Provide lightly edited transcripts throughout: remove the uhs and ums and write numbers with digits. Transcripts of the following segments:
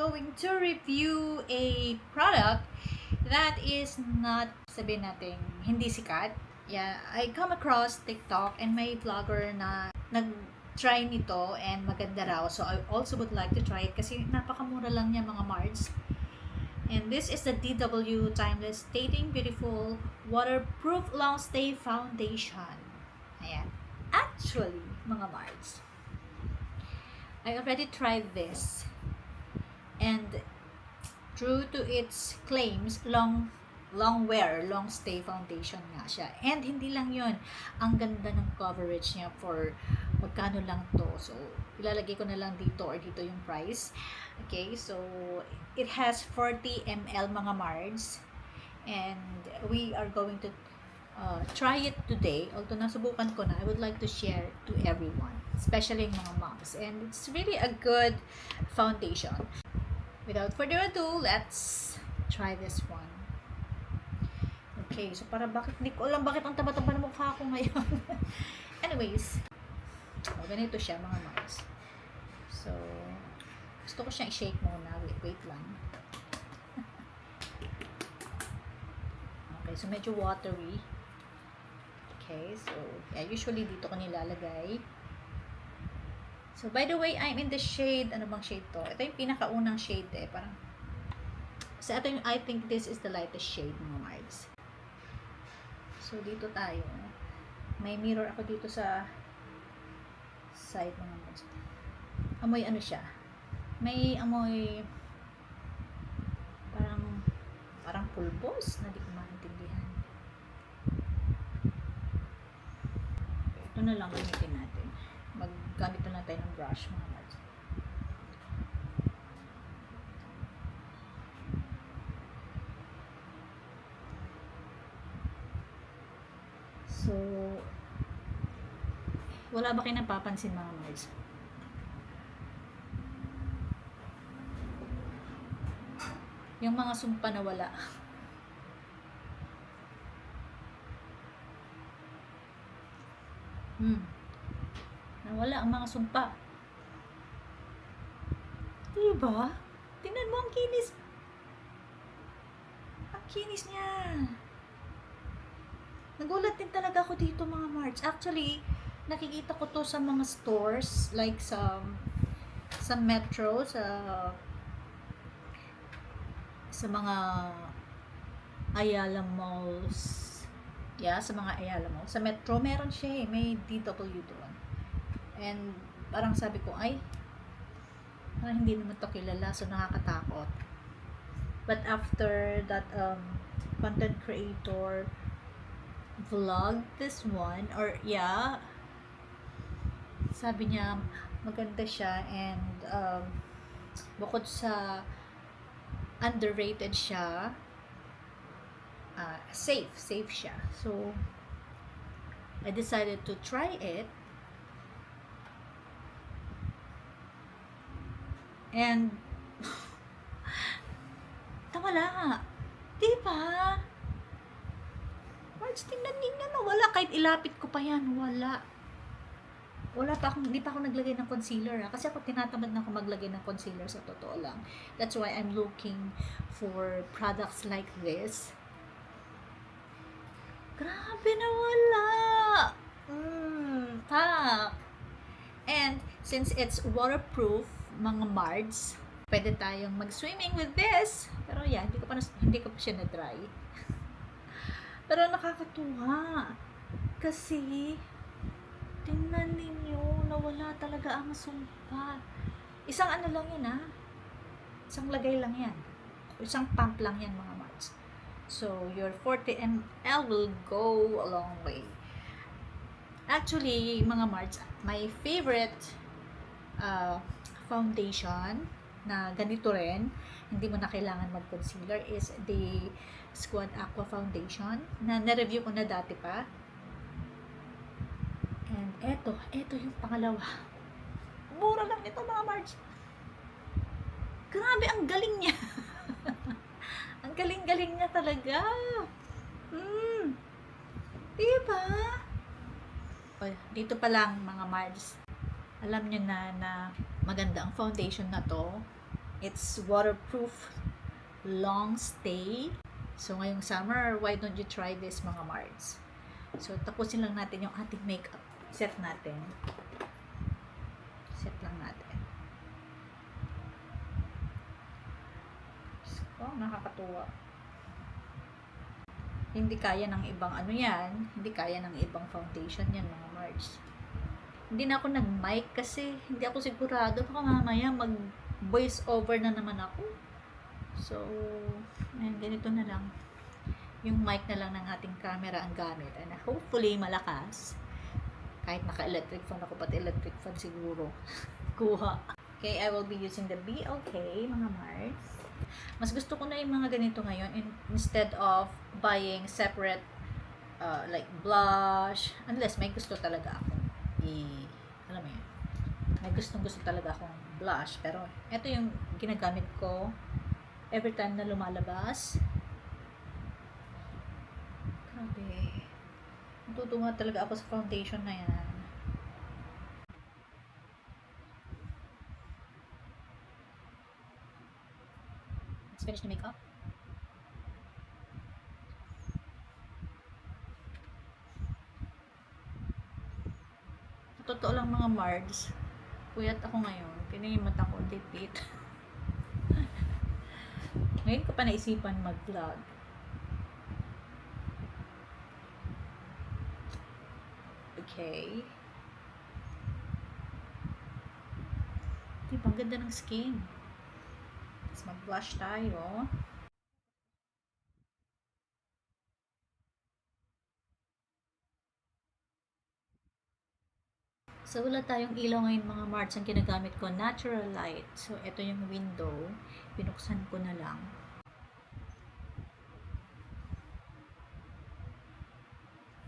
going to review a product that is not, sabihin natin, hindi sikat. Yeah, I come across TikTok and may vlogger na nag-try nito and maganda raw. So, I also would like to try it kasi napakamura lang niya mga Mards. And this is the DW Timeless Stating Beautiful Waterproof Long Stay Foundation. Ayan. Actually, mga Mards, I already tried this. And true to its claims, long wear, long stay foundation nga siya. And hindi lang yun, ang ganda ng coverage niya for magkano lang to. So, ilalagay ko na lang dito or dito yung price. Okay, so it has 40 ml mga Mards. And we are going to try it today. Although nasubukan ko na, I would like to share to everyone, especially mga moms. And it's really a good foundation. Without further ado, let's try this one. Okay, so para bakit, hindi ko alam bakit ang taba-taba ng mukha ko ngayon. Anyways, ganito siya mga Mars. So, gusto ko siyang i-shake muna. Wait lang. Okay, so medyo watery. Okay, so, yeah, usually dito ko nilalagay. So, by the way, I'm in the shade, ano bang shade to? Ito yung pinakaunang shade eh, parang, so ito yung, I think this is the lightest shade mga Mards. So, dito tayo. May mirror ako dito sa side mga Mards. Amoy ano siya? May amoy, parang pulbos, na di ko maintindihan. Ito na lang gamitin natin. Maggamit na tayo ng brush mga Mards. So, wala ba kayo napapansin mga Mards? Yung mga sumpa na wala. Nawala ang mga sumpa. Diba? Tingnan mo ang kinis. Ang kinis niya. Nagulat din talaga ako dito mga Mards. Actually, nakikita ko to sa mga stores. Like sa metro, sa mga Ayala malls. Yeah, sa mga Ayala malls. Sa metro, meron siya eh. May DW doon. And parang sabi ko, ay, parang hindi naman to kilala, so nakakatakot. But after that content creator vlog this one, or yeah, sabi niya maganda siya and bukod sa underrated siya, safe siya. So I decided to try it. And nawala. Diba? Mards, tingnan ninyo, wala. Kahit ilapit ko pa yan, wala. Hindi pa ako naglagay ng concealer. Kasi ako tinatamad na ako maglagay ng concealer sa totoo lang. That's why I'm looking for products like this. Grabe na wala. Pak. And since it's waterproof, mga Mards, pwede tayong mag-swimming with this. Pero yeah, hindi ko pa siya na-dry. Pero nakakatuwa. Kasi, tingnan ninyo, nawala talaga ang sumpa. Isang ano lang yan Isang lagay lang yan. Isang pump lang yan mga Mards. So, your 40 ml will go a long way. Actually, mga Mards, my favorite foundation na ganito rin, hindi mo na kailangan mag-concealer, is the Squad Aqua Foundation na na-review ko na dati pa. And eto yung pangalawa. Mura lang nito mga Mards. Grabe, ang galing niya. Ang galing-galing niya talaga. Diba? Dito pa lang mga Mards, alam nyo na maganda ang foundation na to. It's waterproof, long stay. So, ngayong summer, why don't you try this mga Mards? So, tapusin lang natin yung ating makeup. Set natin. Set lang natin. So, nakakatuwa. Hindi kaya ng ibang ano yan. Hindi kaya ng ibang foundation yan mga Mards. Hindi na ako nag-mic kasi hindi ako sigurado. Baka mamaya mag-voice over na naman ako. So, ayun, ganito na lang. Yung mic na lang ng ating camera ang gamit. And hopefully, malakas. Kahit naka-electric fan ako, pati electric fan siguro. Kuha. Okay, I will be using the BLK, mga Mars. Mas gusto ko na yung mga ganito ngayon instead of buying separate like blush. Unless may gusto talaga akong alam mo yun. May gusto talaga akong blush. Pero, ito yung ginagamit ko every time na lumalabas. Grabe. Natutuwa talaga ako sa foundation na yan. Let's finish the makeup. Totoo lang mga Mards, puyat ako ngayon. Kinimot ako, dipit. Ngayon ko pa naisipan mag-vlog. Okay. Diba, ang ganda ng skin. Let's mag-blush tayo. So, wala tayong ilaw ngayon mga March. Ang ginagamit ko, natural light. So, ito yung window. Binuksan ko na lang.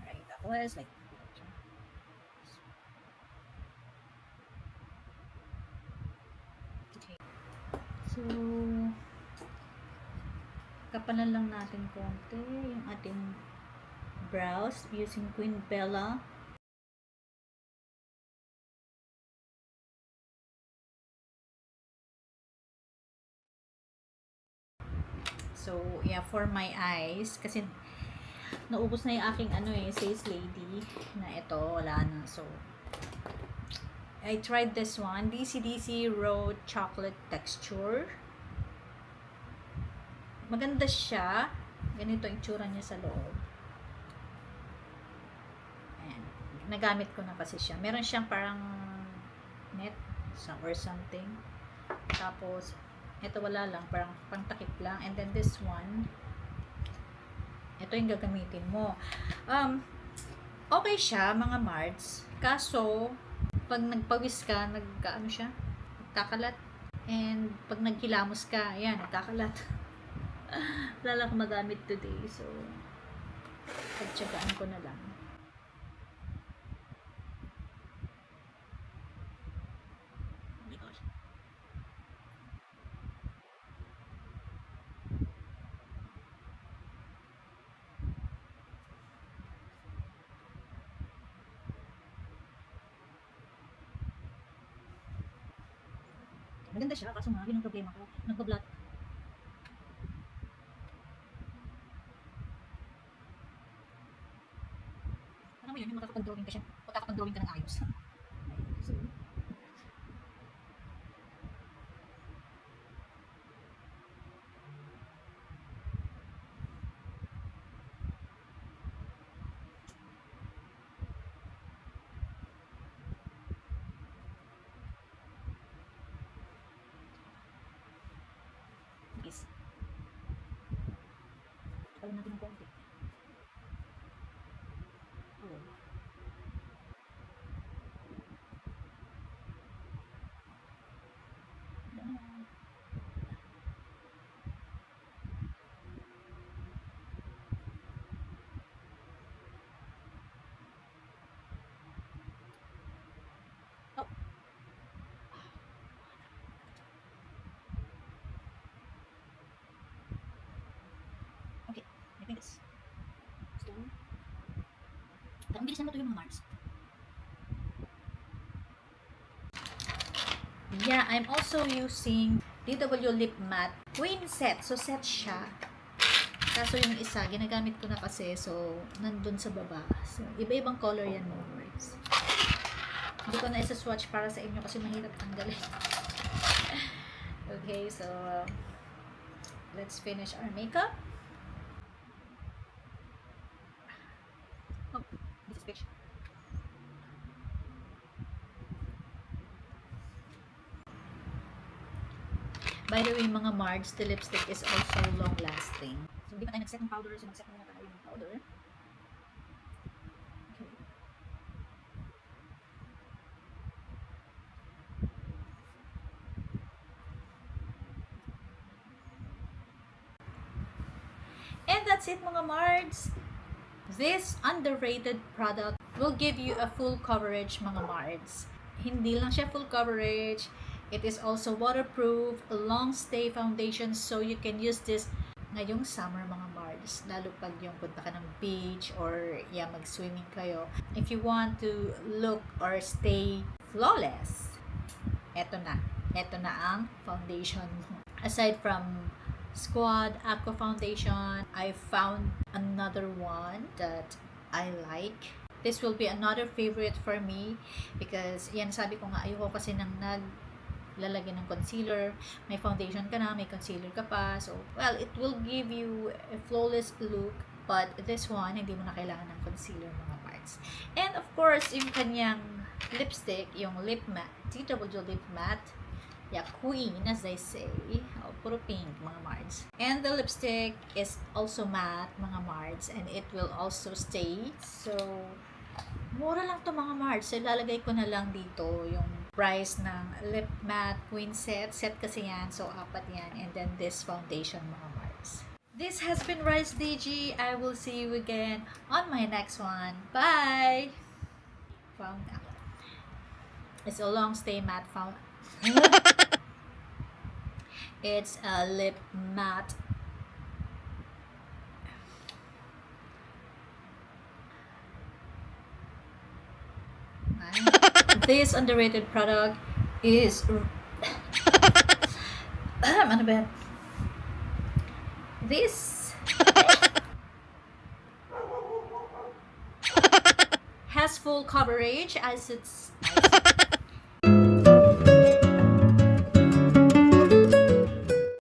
Right, that was like okay. So, kapalan lang natin konti yung ating brows using Queen Bella. So, yeah, for my eyes, kasi naubos na yung aking Sales Lady na ito, wala na. So, I tried this one, DC Raw Chocolate Texture. Maganda siya. Ganito yung itsura niya sa loob. Ayan. Nagamit ko na kasi siya. Meron siyang parang net or something. Tapos, ito wala lang, parang pangtakip lang. And then this one, ito yung gagamitin mo. Okay siya, mga Mards. Kaso, pag nagpawis ka, nagkaano siya? Nagkakalat. And pag nagkilamos ka, ayan, nagkakalat. Wala lang akong magamit today. So, pagtsagaan ko na lang. Maganda siya, kaso nga, yun ang problema ko. Nagpa-blot. Alam mo yun, yung makakapag-drawing ka siya. Makakapag-drawing ka ng ayos. So, is pala natin ng konti. Oh. Oh. Okay, I think it's stone. Ang bilis na matuyo mga Mars. Yeah, I'm also using DW Lip Matte Queen Set. So, set siya. Kaso yung isa, ginagamit ko na kasi. So, nandun sa baba. So, iba-ibang color yan mga words. Hindi ko na isa-swatch para sa inyo kasi mahirap tanggalin. Okay, so, let's finish our makeup. Oh, this is picture. By the way, mga Marge, the lipstick is also long-lasting. So, hindi pa tayo nag-set ng powder. So, mag-set muna tayo ng powder. Okay. And that's it mga Marge. This underrated product will give you a full coverage mga Marge. Hindi lang siya full coverage. It is also waterproof, a long stay foundation, so you can use this ngayong summer mga Marge. Lalo pag yung punta ka ng beach or mag-swimming kayo. If you want to look or stay flawless, eto na. Eto na ang foundation mo. Aside from Squad Aqua Foundation, I found another one that I like. This will be another favorite for me because yan sabi ko nga ayoko kasi nang naglalagay ng concealer. May foundation ka na, may concealer ka pa. So, well, it will give you a flawless look, but this one, hindi mo na kailangan ng concealer mga parts. And of course, yung kanyang lipstick, yung Lip Matte, DW Lip Matte, yeah, queen as they say. Oh, puro pink mga Mards. And the lipstick is also matte mga Mards, and it will also stay. So, mura lang to mga Mards. So, ilalagay ko na lang dito yung price ng Lip Matte Queen Set. Set kasi yan. So, 4 yan. And then this foundation mga Mards. This has been Rice DG. I will see you again on my next one. Bye! Found out. It's a long stay matte found. It's a lip matte. This underrated product is ano ba? This has full coverage as it's